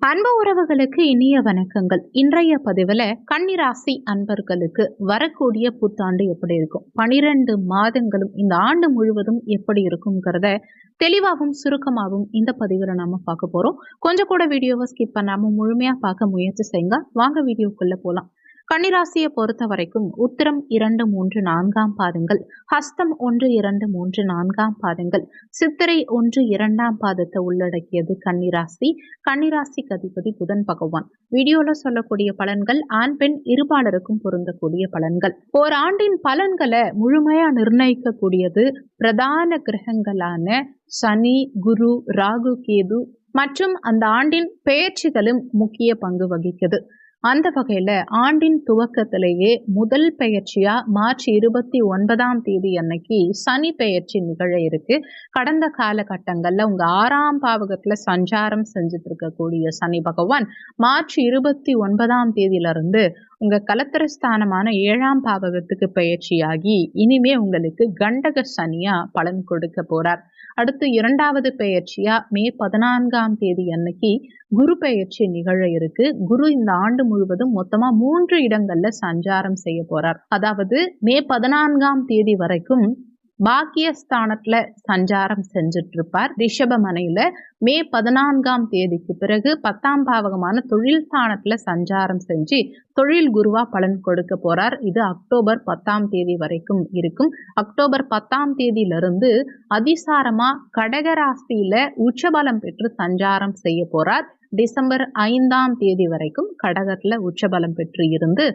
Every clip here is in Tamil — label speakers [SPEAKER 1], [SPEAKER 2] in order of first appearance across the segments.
[SPEAKER 1] அன்பு உறவுகளுக்கு இனிய வணக்கங்கள். இன்றைய பதிவில் கன்னிராசி அன்பர்களுக்கு வரக்கூடிய புத்தாண்டு எப்படி இருக்கும், 12 மாதங்களும் இந்த ஆண்டு முழுவதும் எப்படி இருக்குங்கிறத தெளிவாகவும் சுருக்கமாகவும் இந்த பதிவில் நாம பார்க்க போறோம். கொஞ்சம் கூட வீடியோவை ஸ்கிப் பண்ணாம முழுமையா பார்க்க முயற்சி செய்யுங்க. வாங்க வீடியோக்குள்ள போலாம். கன்னிராசியை பொறுத்த வரைக்கும் உத்திரம் 2, 3, 4 பாதங்கள், ஹஸ்தம் 1, 2, 3, 4 பாதங்கள், சித்திரை 1, 2 பாதத்தை உள்ளடக்கியது கன்னிராசி. கன்னிராசிக்கு அதிபதி புதன் பகவான். வீடியோல சொல்லக்கூடிய பலன்கள் ஆண் பெண் இருபாலருக்கும் பொருந்தக்கூடிய பலன்கள். ஓராண்டின் பலன்களை முழுமையா நிர்ணயிக்கக்கூடியது பிரதான கிரகங்களான சனி, குரு, ராகு, கேது மற்றும் அந்த ஆண்டின் பெயர்ச்சிகளும் முக்கிய பங்கு வகிக்குது. அந்த வகையில ஆண்டின் துவக்கத்திலேயே முதல் பெயர்ச்சியா மார்ச் 29 அன்னைக்கு சனி பெயர்ச்சி நிகழ இருக்கு. கடந்த காலகட்டங்கள்ல உங்க 6ஆம் பாவகத்துல சஞ்சாரம் செஞ்சுட்டு இருக்கக்கூடிய சனி பகவான் மார்ச் 29 உங்க கலத்திரஸ்தானமான 7ஆம் பாவகத்துக்கு பெயர்ச்சியாகி இனிமே உங்களுக்கு கண்டக சனியா பலன் கொடுக்க போறார். அடுத்து 2வது பெயர்ச்சியா மே 14 அன்னைக்கு குரு பெயர்ச்சி நிகழ இருக்கு. குரு இந்த ஆண்டு முழுவதும் மொத்தமா 3 இடங்கள்ல சஞ்சாரம் செய்ய போறார். அதாவது மே 14 வரைக்கும் பாக்கியஸ்தானத்துல சஞ்சாரம் செஞ்சுட்டு இருப்பார் ரிஷபமனையில. மே 14 பிறகு 10ஆம் பாவகமான தொழில் ஸ்தானத்துல சஞ்சாரம் செஞ்சு தொழில் குருவா பலன் கொடுக்க போறார். இது அக்டோபர் 10 வரைக்கும் இருக்கும். அக்டோபர் 10 அதிசாரமா கடகராசியில உச்சபலம் பெற்று சஞ்சாரம் செய்ய போறார். டிசம்பர் 5 வரைக்கும் கடகத்துல உச்சபலம் பெற்று இருந்து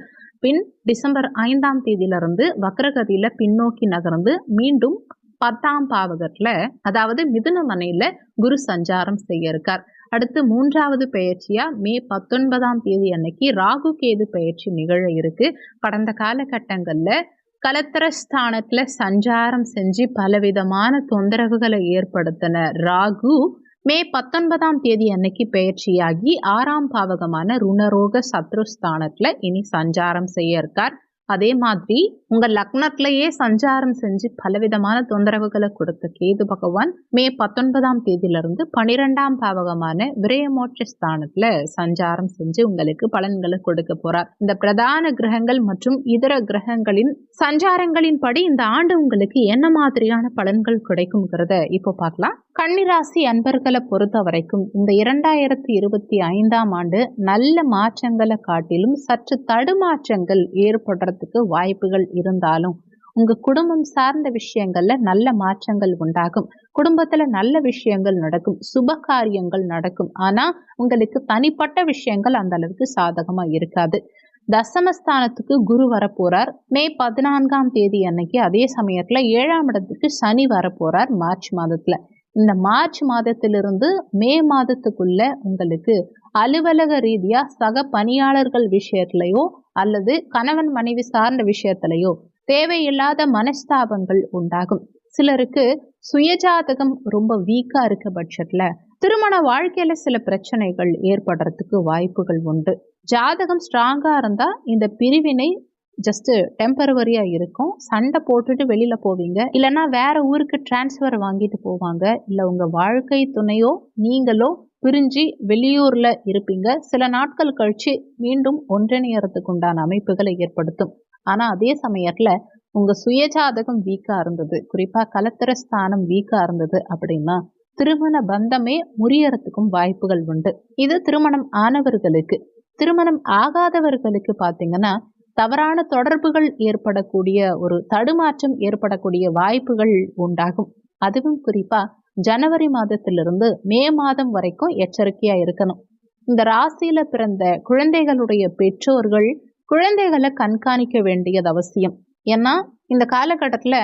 [SPEAKER 1] பின் டிசம்பர் 5 வக்ரகதியில பின்னோக்கி நகர்ந்து மீண்டும் 10ஆம் பாவகத்துல அதாவது மிதுன மனையில குரு சஞ்சாரம் செய்ய இருக்கார். அடுத்து 3வது பெயர்ச்சியா மே 19 அன்னைக்கு ராகு கேது பெயர்ச்சி நிகழ இருக்கு. கடந்த காலகட்டங்கள்ல கலத்திரஸ்தானத்துல சஞ்சாரம் செஞ்சு பலவிதமான தொந்தரவுகளை ஏற்படுத்தின ராகு மே 19 அன்னைக்கு பெயர்ச்சியாகி 6ஆம் பாவகமான ருணரோக சத்ருஸ்தானத்துல இனி சஞ்சாரம் செய்ய இருக்கார். அதே மாதிரி உங்க லக்னத்திலேயே சஞ்சாரம் செஞ்சு பலவிதமான தொந்தரவுகளை கொடுத்த கேது பகவான் மே 19 12ஆம் பாவகமான விரயமோட்ச ஸ்தானத்துல சஞ்சாரம் செஞ்சு உங்களுக்கு பலன்களை கொடுக்க போறார். இந்த பிரதான கிரகங்கள் மற்றும் இதர கிரகங்களின் சஞ்சாரங்களின் படி இந்த ஆண்டு உங்களுக்கு என்ன மாதிரியான பலன்கள் கிடைக்கும்ங்கிறத இப்போ பார்க்கலாம். கன்னிராசி அன்பர்களை பொறுத்த வரைக்கும் இந்த 2025ஆம் ஆண்டு நல்ல மாற்றங்களை காட்டிலும் சற்று தடுமாற்றங்கள் ஏற்படுறதுக்கு வாய்ப்புகள் இருந்தாலும் உங்க குடும்பம் சார்ந்த விஷயங்கள்ல நல்ல மாற்றங்கள் உண்டாகும். குடும்பத்துல நல்ல விஷயங்கள் நடக்கும், சுப காரியங்கள் நடக்கும். ஆனா உங்களுக்கு தனிப்பட்ட விஷயங்கள் அந்த அளவுக்கு சாதகமா இருக்காது. தசமஸ்தானத்துக்கு குரு வரப்போறார் மே 14 அன்னைக்கு. அதே சமயத்துல 7ஆம் இடத்துக்கு சனி வரப்போறார் மார்ச் மாதத்துல. இந்த மார்ச் மாதத்திலிருந்து மே மாதத்துக்குள்ள உங்களுக்கு அலுவலக ரீதியா சக பணியாளர்கள் விஷயத்திலையோ அல்லது கணவன் மனைவி சார்ந்த விஷயத்திலையோ தேவையில்லாத மனஸ்தாபங்கள் உண்டாகும். சிலருக்கு சுயஜாதகம் ரொம்ப வீக்கா இருக்க பட்சத்துல திருமண வாழ்க்கையில சில பிரச்சனைகள் ஏற்படுறதுக்கு வாய்ப்புகள் உண்டு. ஜாதகம் ஸ்ட்ராங்கா இருந்தா இந்த பிரிவினை ஜஸ்ட் டெம்பரவரியா இருக்கும். சண்டை போட்டுட்டு வெளியில போவீங்க, இல்லைன்னா வேற ஊருக்கு டிரான்ஸ்ஃபர் வாங்கிட்டு போவாங்க, இல்ல உங்க வாழ்க்கை துணையோ நீங்களோ பிரிஞ்சு வெளியூர்ல இருப்பீங்க. சில நாட்கள் கழிச்சு மீண்டும் ஒன்றிணையறதுக்கு உண்டான அமைப்புகளை ஏற்படுத்தும். ஆனா அதே சமயத்துல உங்க சுயஜாதகம் வீக்கா இருந்தது, குறிப்பா கலத்திரஸ்தானம் வீக்கா இருந்தது அப்படின்னா திருமண பந்தமே முறியறதுக்கும் வாய்ப்புகள் உண்டு. இது திருமணம் ஆனவர்களுக்கு. திருமணம் ஆகாதவர்களுக்கு பாத்தீங்கன்னா தவறான தொடர்புகள் ஏற்படக்கூடிய ஒரு தடுமாற்றம் ஏற்படக்கூடிய வாய்ப்புகள் உண்டாகும். அதுவும் குறிப்பா ஜனவரி மாதத்திலிருந்து மே மாதம் வரைக்கும் எச்சரிக்கையா இருக்கணும். இந்த ராசியில பிறந்த குழந்தைகளுடைய பெற்றோர்கள் குழந்தைகளை கண்காணிக்க வேண்டியது அவசியம். ஏன்னா இந்த காலகட்டத்துல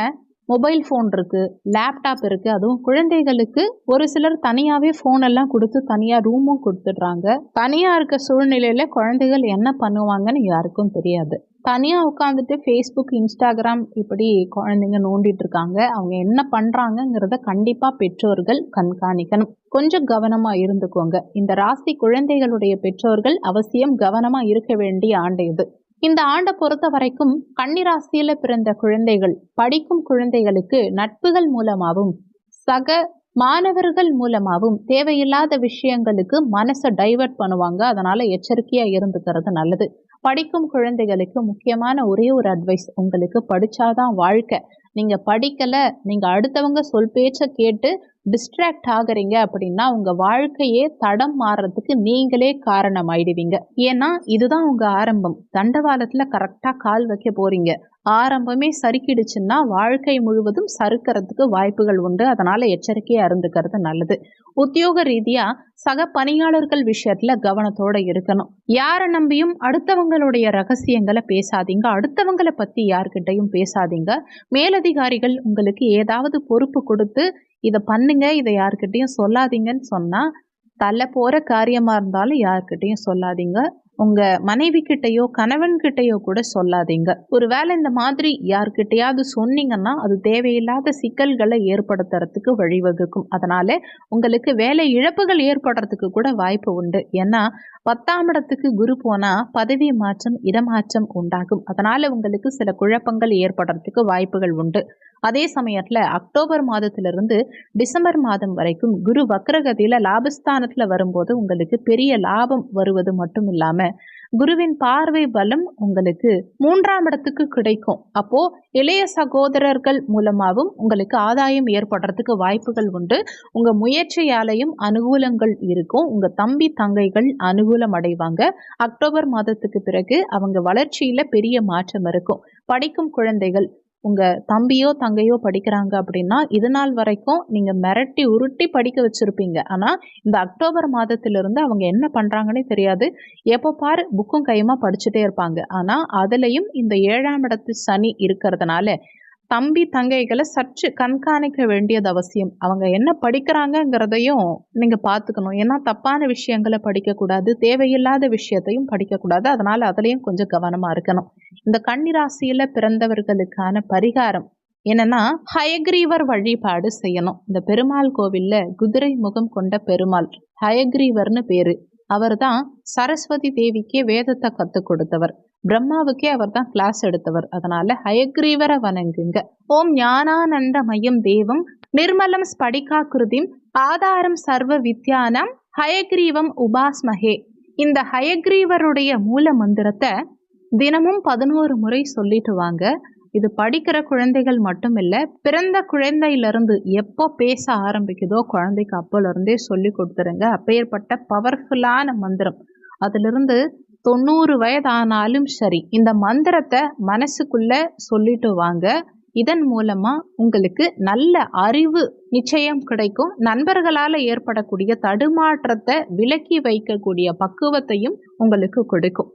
[SPEAKER 1] மொபைல் ஃபோன் இருக்கு, லேப்டாப் இருக்கு. அதுவும் குழந்தைகளுக்கு ஒரு சிலர் தனியாவே ஃபோன் எல்லாம் கொடுத்து தனியா ரூமும் கொடுத்துடுறாங்க. தனியா இருக்க சூழ்நிலையில குழந்தைகள் என்ன பண்ணுவாங்கன்னு யாருக்கும் தெரியாது. தனியா உட்காந்துட்டு ஃபேஸ்புக், இன்ஸ்டாகிராம் இப்படி குழந்தைங்க நோண்டிட்டு இருக்காங்க. அவங்க என்ன பண்றாங்கிறத கண்டிப்பா பெற்றோர்கள் கண்காணிக்கணும். கொஞ்சம் கவனமா இருந்துக்கோங்க. இந்த ராசி குழந்தைகளுடைய பெற்றோர்கள் அவசியம் கவனமா இருக்க வேண்டிய ஆண்டு இது. இந்த ஆண்டை பொறுத்த வரைக்கும் கன்னிராசியில பிறந்த குழந்தைகள், படிக்கும் குழந்தைகளுக்கு நட்புகள் மூலமாகவும் சக மாணவர்கள் மூலமாகவும் தேவையில்லாத விஷயங்களுக்கு மனசை டைவர்ட் பண்ணுவாங்க. அதனால எச்சரிக்கையா இருந்துக்கிறது நல்லது. படிக்கும் குழந்தைகளுக்கு முக்கியமான ஒரே ஒரு அட்வைஸ், உங்களுக்கு படிச்சாதான் வாழ்க்கை. நீங்க படிக்கல, நீங்க அடுத்தவங்க சொல் பேச்ச கேட்டு டிஸ்ட்ராக்ட் ஆகுறீங்க அப்படின்னா உங்க வாழ்க்கையே தடம் மாறுறதுக்கு நீங்களே காரணம் ஆயிடுவீங்க. ஏன்னா இதுதான் உங்க ஆரம்பம். தண்டவாளத்துல கரெக்டா கால் வைக்க போறீங்க. ஆரம்பமே சறுக்கிடுச்சுன்னா வாழ்க்கை முழுவதும் சறுக்கிறதுக்கு வாய்ப்புகள் உண்டு. அதனால எச்சரிக்கையா இருந்துக்கிறது நல்லது. உத்தியோக ரீதியா சக பணியாளர்கள் விஷயத்துல கவனத்தோட இருக்கணும். யாரை நம்பியும் அடுத்தவங்களுடைய ரகசியங்களை பேசாதீங்க. அடுத்தவங்களை பத்தி யார்கிட்டையும் பேசாதீங்க. மேலதிகாரிகள் உங்களுக்கு ஏதாவது பொறுப்பு கொடுத்து இதை பண்ணுங்க, இதை யார்கிட்டையும் சொல்லாதீங்கன்னு சொன்னா தலை போற காரியமா இருந்தாலும் யார்கிட்டையும் சொல்லாதீங்க. உங்க மனைவி கிட்டயோ கணவன் கிட்டயோ கூட சொல்லாதீங்க. ஒருவேளை இந்த மாதிரி யார்கிட்டயாவது சொன்னீங்கன்னா அது தேவையில்லாத சிக்கல்களை ஏற்படுத்துறதுக்கு வழிவகுக்கும். அதனால உங்களுக்கு வேலை இழப்புகள் ஏற்படுறதுக்கு கூட வாய்ப்பு உண்டு. ஏன்னா 10ஆம் இடத்துக்கு குரு போனா பதவி மாற்றம், இடமாற்றம் உண்டாகும். அதனால உங்களுக்கு சில குழப்பங்கள் ஏற்படுறதுக்கு வாய்ப்புகள் உண்டு. அதே சமயத்துல அக்டோபர் மாதத்திலிருந்து டிசம்பர் மாதம் வரைக்கும் குரு வக்ரகதியில லாபஸ்தானத்துல வரும்போது உங்களுக்கு பெரிய லாபம் வருவது மட்டும் இல்லாம குருவின் பார்வை பலம் உங்களுக்கு 3ஆம் இடத்துக்கு கிடைக்கும். அப்போ இளைய சகோதரர்கள் மூலமாகவும் உங்களுக்கு ஆதாயம் ஏற்படுறதுக்கு வாய்ப்புகள் உண்டு. உங்க முயற்சியாலையும் அனுகூலங்கள் இருக்கும். உங்க தம்பி தங்கைகள் அனுகூலம் அடைவாங்க. அக்டோபர் மாதத்துக்கு பிறகு அவங்க வளர்ச்சியில பெரிய மாற்றம் இருக்கும். படிக்கும் குழந்தைகள், உங்க தம்பியோ தங்கையோ படிக்கிறாங்க அப்படின்னா இது நாள் வரைக்கும் நீங்க மிரட்டி உருட்டி படிக்க வச்சிருப்பீங்க. ஆனா இந்த அக்டோபர் மாதத்திலிருந்து அவங்க என்ன பண்றாங்கன்னே தெரியாது. எப்போ பாரு புக்கும் கையுமா படிச்சுட்டே இருப்பாங்க. ஆனா அதுலயும் இந்த 7ஆம் இடத்து சனி இருக்கிறதுனால தம்பி தங்கைகளை சற்று கண்காணிக்க வேண்டியது அவசியம். அவங்க என்ன படிக்கிறாங்கங்கிறதையும் நீங்க பார்த்துக்கணும். ஏன்னா தப்பான விஷயங்களை படிக்கக்கூடாது, தேவையில்லாத விஷயத்தையும் படிக்கக்கூடாது. அதனால அதுலயும் கொஞ்சம் கவனமா இருக்கணும். இந்த கன்னிராசியில பிறந்தவர்களுக்கான பரிகாரம் என்னன்னா, ஹயக்ரீவர் வழிபாடு செய்யணும். இந்த பெருமாள் கோவில்ல குதிரை முகம் கொண்ட பெருமாள், ஹயக்ரீவர்னு பேரு. அவர் தான் சரஸ்வதி தேவிக்கே வேதத்தை கற்றுக் கொடுத்தவர். பிரம்மாவுக்கே அவர் தான் கிளாஸ் எடுத்தவர். அதனால ஹயக்ரீவரை வணங்குங்க. ஓம் ஞானானந்தமயம் தேவம் நிர்மலம் ஸ்படிகாகிருதிம் ஆதாரம் சர்வ வித்யானம் ஹயக்ரீவம் உபாஸ்மஹே. இந்த ஹயக்ரீவருடைய மூல மந்திரத்தை தினமும் 11 முறை சொல்லிட்டு வாங்க. இது படிக்கிற குழந்தைகள் மட்டும் இல்லை, பிறந்த குழந்தையிலிருந்து எப்போ பேச ஆரம்பிக்குதோ குழந்தைக்கு அப்போலேருந்தே சொல்லி கொடுத்துருங்க. அப்பேற்பட்ட பவர்ஃபுல்லான மந்திரம். அதிலிருந்து 90 வயதானாலும் சரி இந்த மந்திரத்தை மனசுக்குள்ள சொல்லிட்டு வாங்க. இதன் மூலமா உங்களுக்கு நல்ல அறிவு நிச்சயம் கிடைக்கும். நண்பர்களால் ஏற்படக்கூடிய தடுமாற்றத்தை விலக்கி வைக்கக்கூடிய பக்குவத்தையும் உங்களுக்கு கொடுக்கும்.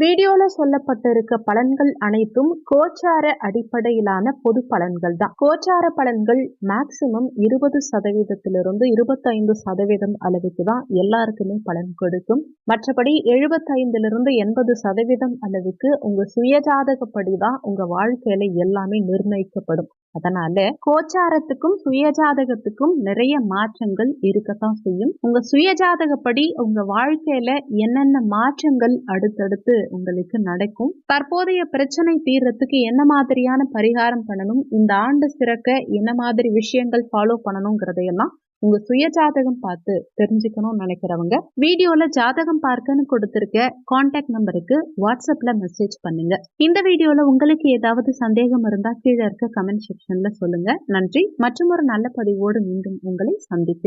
[SPEAKER 1] வீடியோல சொல்லப்பட்டிருக்க பலன்கள் அனைத்தும் கோச்சார அடிப்படையிலான பொது பலன்கள் தான். கோச்சார பலன்கள் மேக்சிமம் 20% 25% அளவுக்கு தான் எல்லாருக்குமே பலன் கொடுக்கும். மற்றபடி 75 80% அளவுக்கு உங்க சுயஜாதகப்படி தான் உங்க வாழ்க்கையில எல்லாமே நிர்ணயிக்கப்படும். அதனால கோச்சாரத்துக்கும் சுயஜாதகத்துக்கும் நிறைய மாற்றங்கள் இருக்கத்தான் செய்யும். உங்க சுயஜாதகப்படி உங்க வாழ்க்கையில என்னென்ன மாற்றங்கள் அடுத்தடுத்து உங்களுக்கு நடக்கும், தற்போதைய பிரச்சனை தீர்றதுக்கு என்ன மாதிரியான பரிகாரம் பண்ணணும், இந்த ஆண்டு சிறக்க என்ன மாதிரி விஷயங்கள் ஃபாலோ பண்ணணுங்கிறதையெல்லாம் உங்க சுயஜாதகம் பார்த்து தெரிஞ்சுக்கணும்னு நினைக்கிறவங்க வீடியோல ஜாதகம் பார்க்கன்னு கொடுத்திருக்க கான்டாக்ட் நம்பருக்கு வாட்ஸ்அப்ல மெசேஜ் பண்ணுங்க. இந்த வீடியோல உங்களுக்கு ஏதாவது சந்தேகம் இருந்தா கீழே இருக்க கமெண்ட் செக்ஷன்ல சொல்லுங்க. நன்றி. மற்றும் ஒரு நல்ல பதிவோடு மீண்டும் உங்களை சந்திக்கிறேன்.